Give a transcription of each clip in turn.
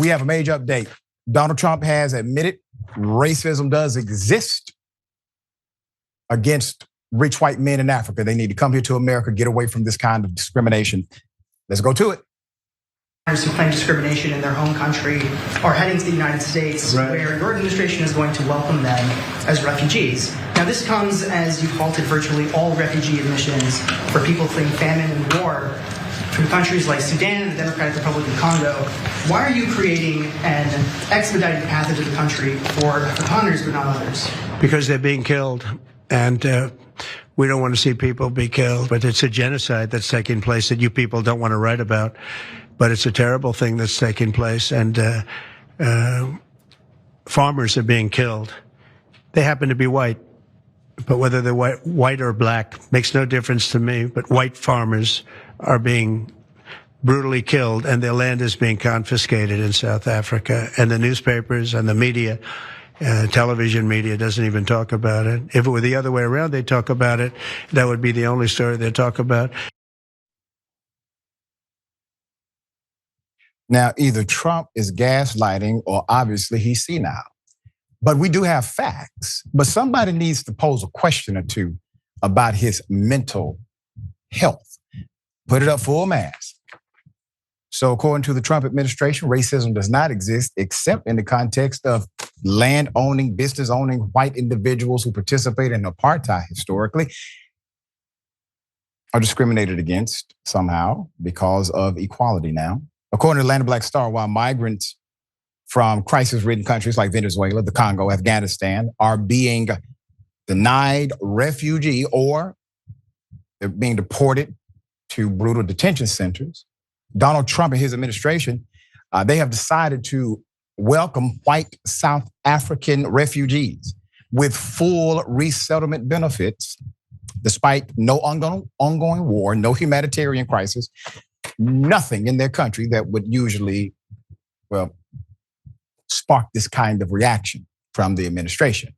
We have a major update. Donald Trump has admitted racism does exist against rich white men in Africa. They need to come here to America, get away from this kind of discrimination. Let's go to it. Who claim discrimination in their home country are heading to the United States, right, where your administration is going to welcome them as refugees. Now, this comes as you've halted virtually all refugee admissions for people fleeing famine and war from countries like Sudan and the Democratic Republic of Congo. Why are you creating an expedited path into the country for Afrikaners but not others? Because they're being killed, and we don't want to see people be killed. But it's a genocide that's taking place that you people don't want to write about. But it's a terrible thing that's taking place, and farmers are being killed. They happen to be white, but whether they're white or black makes no difference to me. But white farmers are being brutally killed, and their land is being confiscated in South Africa. And the newspapers and the media, television media, doesn't even talk about it. If it were the other way around, they'd talk about it. That would be the only story they'd talk about. Now, either Trump is gaslighting or obviously he's senile. But we do have facts. But somebody needs to pose a question or two about his mental health. Put it up full mass. So according to the Trump administration, racism does not exist except in the context of land-owning, business-owning white individuals who participate in apartheid historically are discriminated against somehow because of equality now. According to Atlanta Black Star, while migrants from crisis-ridden countries like Venezuela, the Congo, Afghanistan are being denied refugee or they're being deported to brutal detention centers, Donald Trump and his administration, they have decided to welcome white South African refugees with full resettlement benefits, despite no ongoing war, no humanitarian crisis, nothing in their country that would usually, spark this kind of reaction from the administration.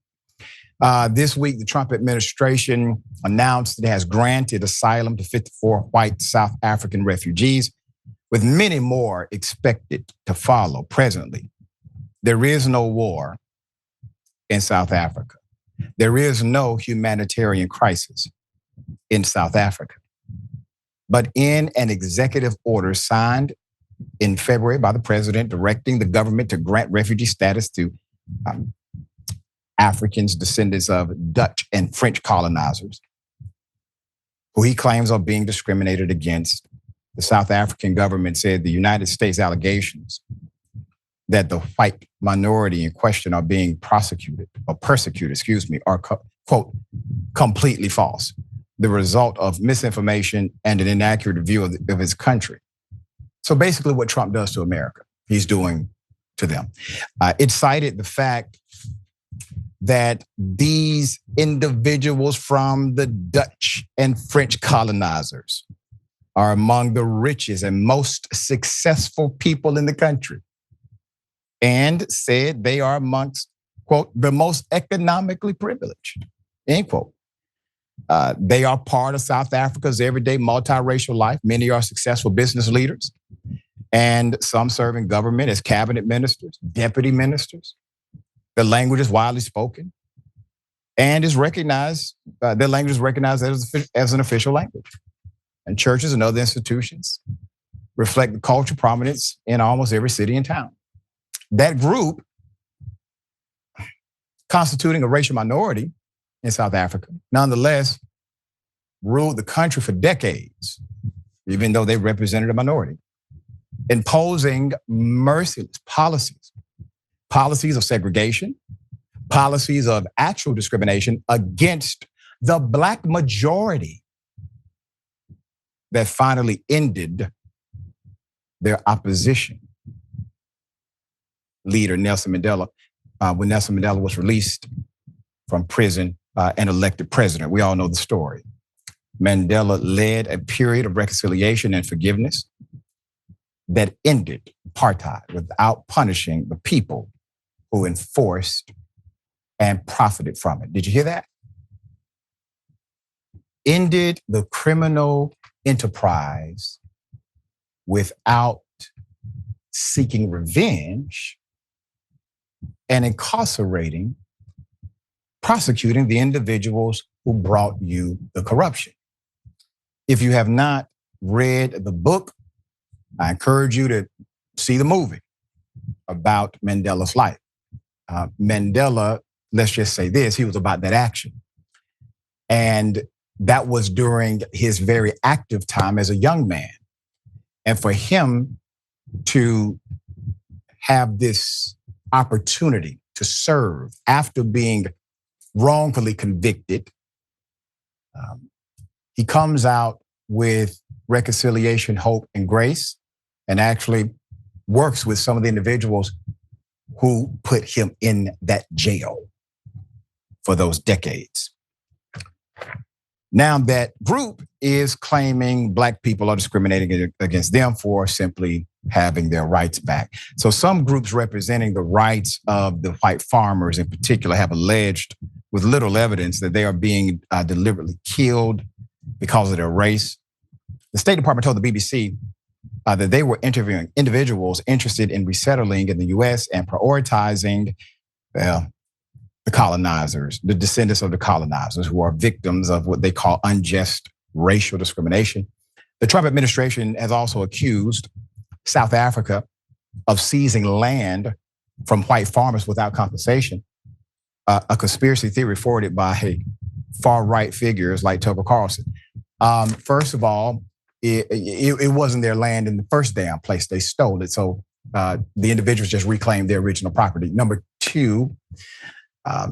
This week, the Trump administration announced it has granted asylum to 54 white South African refugees, with many more expected to follow presently. There is no war in South Africa. There is no humanitarian crisis in South Africa. But in an executive order signed in February by the president directing the government to grant refugee status to Africans, descendants of Dutch and French colonizers, who he claims are being discriminated against, the South African government said the United States allegations that the white minority in question are being persecuted, are, quote, completely false. The result of misinformation and an inaccurate view of his country. So basically what Trump does to America, he's doing to them. It cited the fact that these individuals from the Dutch and French colonizers are among the richest and most successful people in the country, and said they are amongst, quote, the most economically privileged, end quote. They are part of South Africa's everyday multiracial life. Many are successful business leaders, and some serve in government as cabinet ministers, deputy ministers. Their language is widely spoken and is recognized, their language is recognized as an official language. And churches and other institutions reflect the cultural prominence in almost every city and town. That group, constituting a racial minority in South Africa, nonetheless ruled the country for decades, even though they represented a minority, imposing merciless policies of segregation, policies of actual discrimination against the Black majority that finally ended their opposition leader, Nelson Mandela, when Nelson Mandela was released from prison and elected president. We all know the story. Mandela led a period of reconciliation and forgiveness that ended apartheid without punishing the people who enforced and profited from it. Did you hear that? Ended the criminal enterprise without seeking revenge and incarcerating, prosecuting the individuals who brought you the corruption. If you have not read the book, I encourage you to see the movie about Mandela's life. Mandela, let's just say this, he was about that action. And that was during his very active time as a young man. And for him to have this opportunity to serve after being wrongfully convicted, he comes out with reconciliation, hope, and grace, and actually works with some of the individuals who put him in that jail for those decades. Now that group is claiming Black people are discriminating against them for simply having their rights back. So some groups representing the rights of the white farmers in particular have alleged with little evidence that they are being deliberately killed because of their race. The State Department told the BBC that they were interviewing individuals interested in resettling in the US and prioritizing, the colonizers, the descendants of the colonizers who are victims of what they call unjust racial discrimination. The Trump administration has also accused South Africa of seizing land from white farmers without compensation, a conspiracy theory forwarded by far-right figures like Tucker Carlson. First of all, it wasn't their land in the first damn place. They stole it. So the individuals just reclaimed their original property. Number two,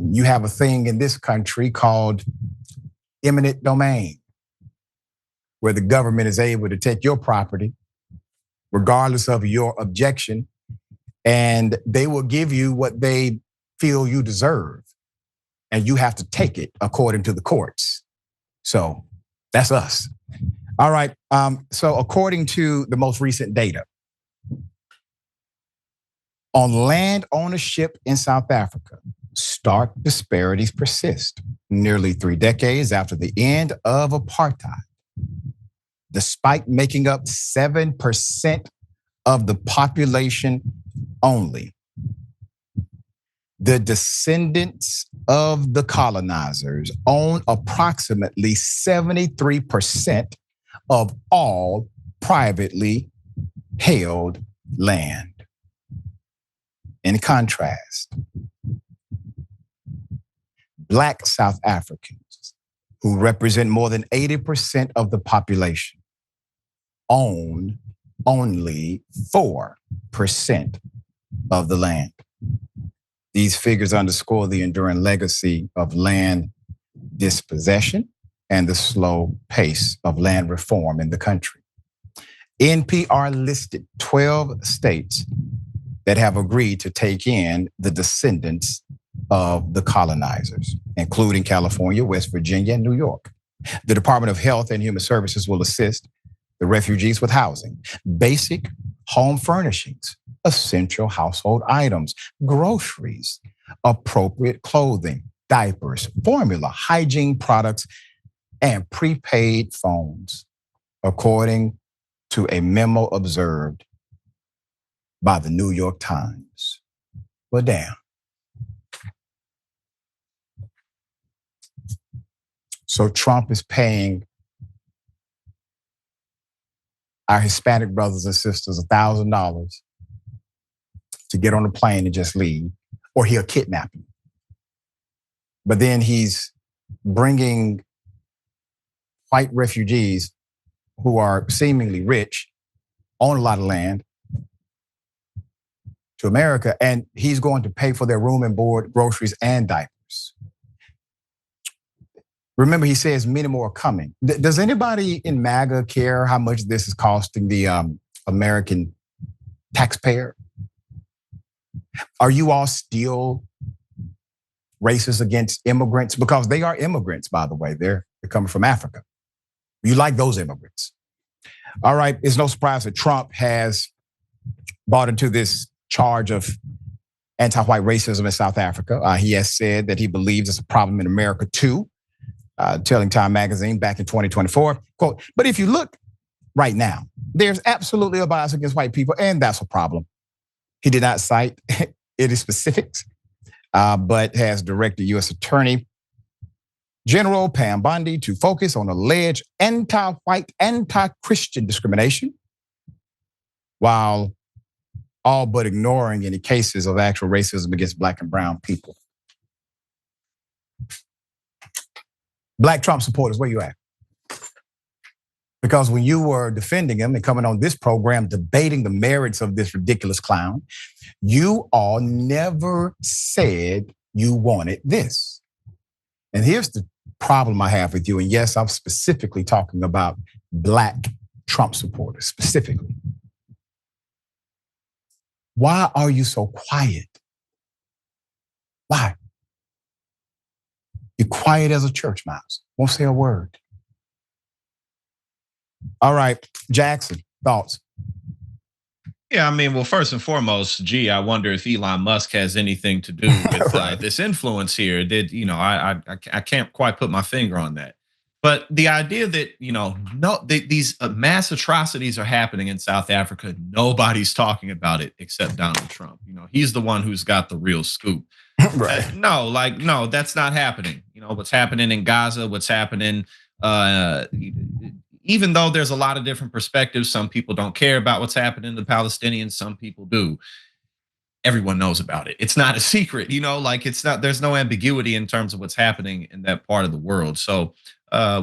you have a thing in this country called eminent domain, where the government is able to take your property, regardless of your objection, and they will give you what they feel you deserve, and you have to take it according to the courts. So that's us. All right. So according to the most recent data on land ownership in South Africa, stark disparities persist nearly 3 decades after the end of apartheid. Despite making up 7% of the population only, the descendants of the colonizers own approximately 73% of all privately held land. In contrast, Black South Africans, who represent more than 80% of the population, own only 4% of the land. These figures underscore the enduring legacy of land dispossession and the slow pace of land reform in the country. NPR listed 12 states that have agreed to take in the descendants of the colonizers, including California, West Virginia, and New York. The Department of Health and Human Services will assist the refugees with housing, basic home furnishings, essential household items, groceries, appropriate clothing, diapers, formula, hygiene products, and prepaid phones, according to a memo observed by the New York Times. Well, damn. So Trump is paying our Hispanic brothers and sisters $1,000 to get on a plane and just leave, or he'll kidnap them. But then he's bringing white refugees who are seemingly rich, own a lot of land, to America, and he's going to pay for their room and board, groceries, and diapers. Remember, he says many more are coming. Does anybody in MAGA care how much this is costing the American taxpayer? Are you all still racist against immigrants? Because they are immigrants, by the way. They're coming from Africa. You like those immigrants. All right, it's no surprise that Trump has bought into this charge of anti-white racism in South Africa. He has said that he believes it's a problem in America too, telling Time magazine back in 2024, quote, "But if you look right now. There's absolutely a bias against white people, and that's a problem. He did not cite any specifics, but has directed U.S. Attorney General Pam Bondi to focus on alleged anti-white, anti-Christian discrimination, while all but ignoring any cases of actual racism against Black and brown people. Black Trump supporters, where you at? Because when you were defending him and coming on this program, debating the merits of this ridiculous clown, you all never said you wanted this. And here's the problem I have with you. And yes, I'm specifically talking about Black Trump supporters, specifically. Why are you so quiet? Why? You're quiet as a church mouse. Won't say a word. All right, Jackson, thoughts? Yeah, I mean, well, first and foremost, I wonder if Elon Musk has anything to do with this influence here. I can't quite put my finger on that. But the idea that, these mass atrocities are happening in South Africa, nobody's talking about it except Donald Trump. He's the one who's got the real scoop. Right. No, that's not happening. What's happening in Gaza, what's happening, even though there's a lot of different perspectives, some people don't care about what's happening to the Palestinians, some people do. Everyone knows about it. It's not a secret, there's no ambiguity in terms of what's happening in that part of the world. So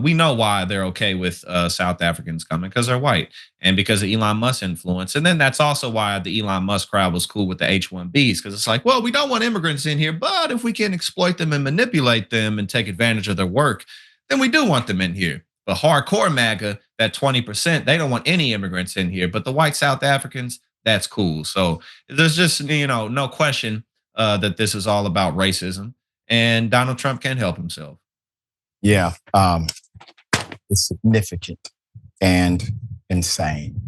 we know why they're okay with South Africans coming, because they're white and because of Elon Musk's influence. And then that's also why the Elon Musk crowd was cool with the H-1Bs, because it's like, well, we don't want immigrants in here, but if we can exploit them and manipulate them and take advantage of their work, then we do want them in here. But hardcore MAGA, that 20%, they don't want any immigrants in here. But the white South Africans, that's cool. So there's just, no question that this is all about racism. And Donald Trump can't help himself. Yeah, it's significant and insane.